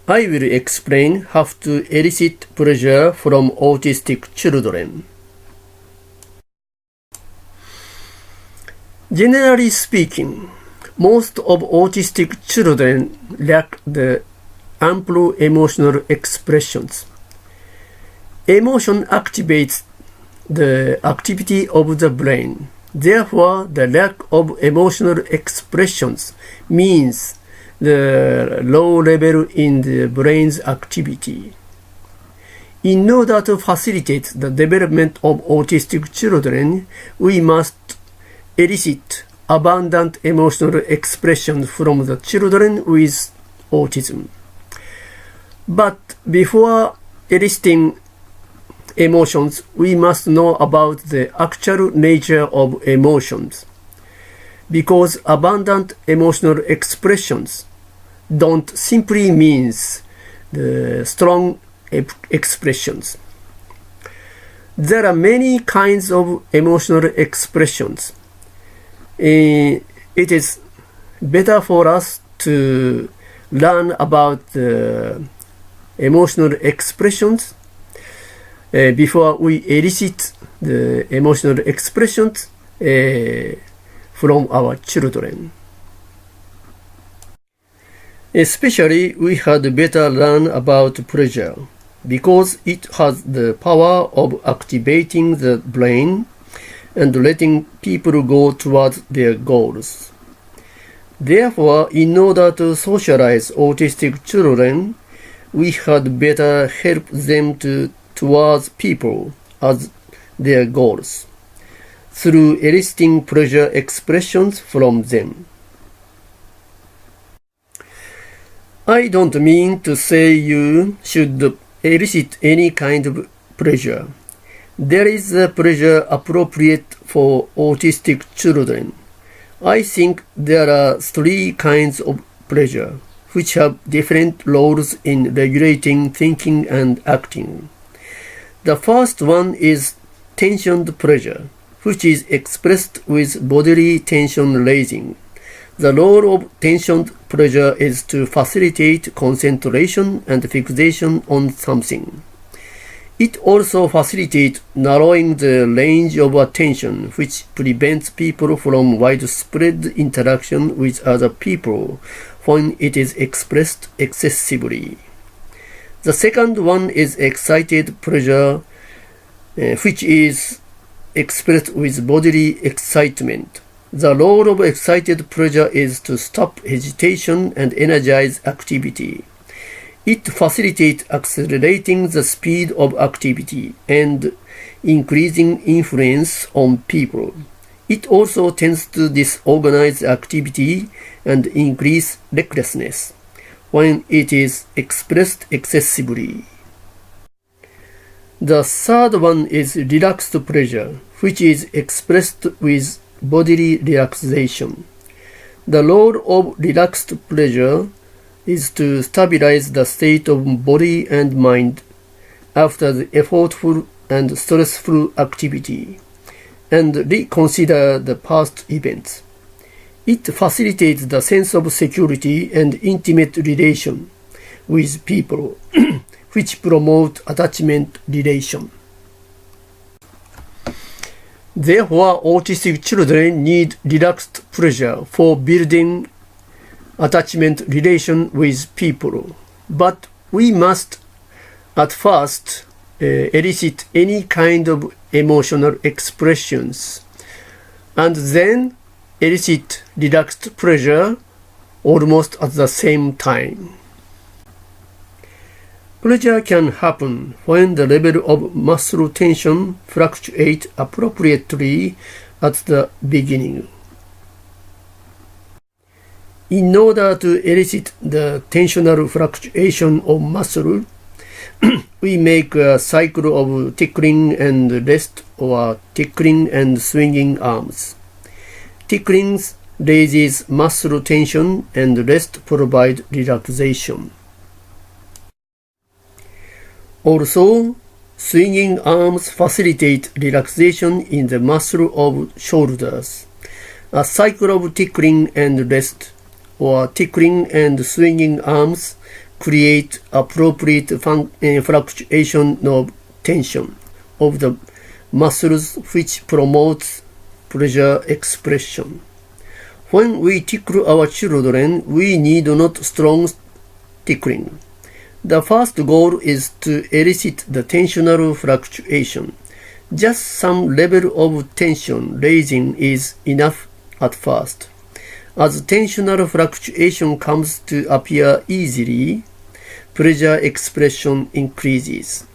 I will explain how to elicit pleasure from autistic children. Generally speaking, most of autistic children lack the ample emotional expressions. Emotion activates the activity of the brain. Therefore, the lack of emotional expressions means the low level in the brain's activity. In order to facilitate the development of autistic children, we must elicit abundant emotional expression from the children with autism. But before eliciting emotions, we must know about the actual nature of emotions, because abundant emotional expressions don't simply mean the strong expressions. There are many kinds of emotional expressions. It is better for us to learn about the emotional expressions before we elicit the emotional expressions from our children. Especially, we had better learn about pleasure, because it has the power of activating the brain and letting people go towards their goals. Therefore, in order to socialize autistic children, we had better help them towards people as their goals, through eliciting pleasure expressions from them. I don't mean to say you should elicit any kind of pleasure. There is a pleasure appropriate for autistic children. I think there are three kinds of pleasure, which have different roles in regulating thinking and acting. The first one is tensioned pleasure, which is expressed with bodily tension raising. The role of tensioned pleasure is to facilitate concentration and fixation on something. It also facilitates narrowing the range of attention, which prevents people from widespread interaction with other people when it is expressed excessively. The second one is excited pleasure, which is expressed with bodily excitement. The role of excited pleasure is to stop hesitation and energize activity. It facilitates accelerating the speed of activity and increasing influence on people. It also tends to disorganize activity and increase recklessness when it is expressed excessively. The third one is relaxed pleasure, which is expressed with bodily relaxation. The role of relaxed pleasure is to stabilize the state of body and mind after the effortful and stressful activity, and reconsider the past events. It facilitates the sense of security and intimate relation with people, which promote attachment relation. Therefore, autistic children need relaxed pleasure for building attachment relation with people. But we must at first elicit any kind of emotional expressions, and then elicit relaxed pleasure almost at the same time. Pleasure can happen when the level of muscle tension fluctuates appropriately at the beginning. In order to elicit the tensional fluctuation of muscle, we make a cycle of tickling and rest, or tickling and swinging arms. Tickling raises muscle tension and rest provides relaxation. Also, swinging arms facilitate relaxation in the muscle of shoulders. A cycle of tickling and rest, or tickling and swinging arms, create appropriate fluctuation of tension of the muscles which promotes pleasure expression. When we tickle our children, we need not strong tickling. The first goal is to elicit the tensional fluctuation. Just some level of tension raising is enough at first. As tensional fluctuation comes to appear easily, pleasure expression increases.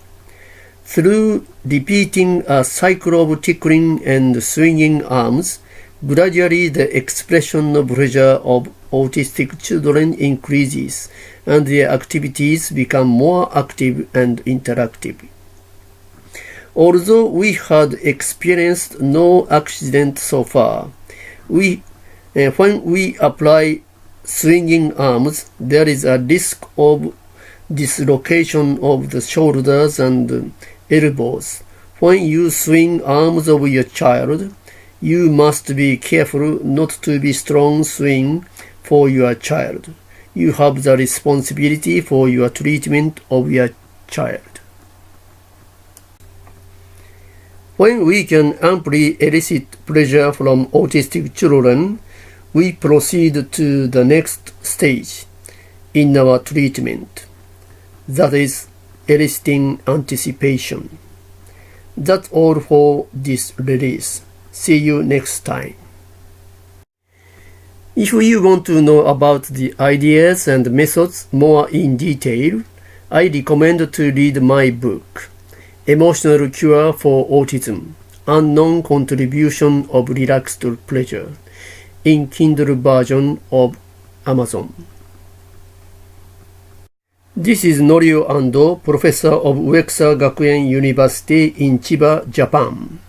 Through repeating a cycle of tickling and swinging arms, gradually the expression of pleasure of autistic children increases and their activities become more active and interactive. Although we had experienced no accident so far, when we apply swinging arms, there is a risk of dislocation of the shoulders and elbows. When you swing arms of your child, you must be careful not to be strong swing for your child. You have the responsibility for your treatment of your child. When we can amply elicit pleasure from autistic children, we proceed to the next stage in our treatment. That is eliciting anticipation. That's all for this release. See you next time. If you want to know about the ideas and methods more in detail, I recommend to read my book, Emotional Cure for Autism, Unknown Contribution of Relaxed Pleasure, in Kindle version of Amazon. This is Norio Ando, Professor of Uexar Gakuen University in Chiba, Japan.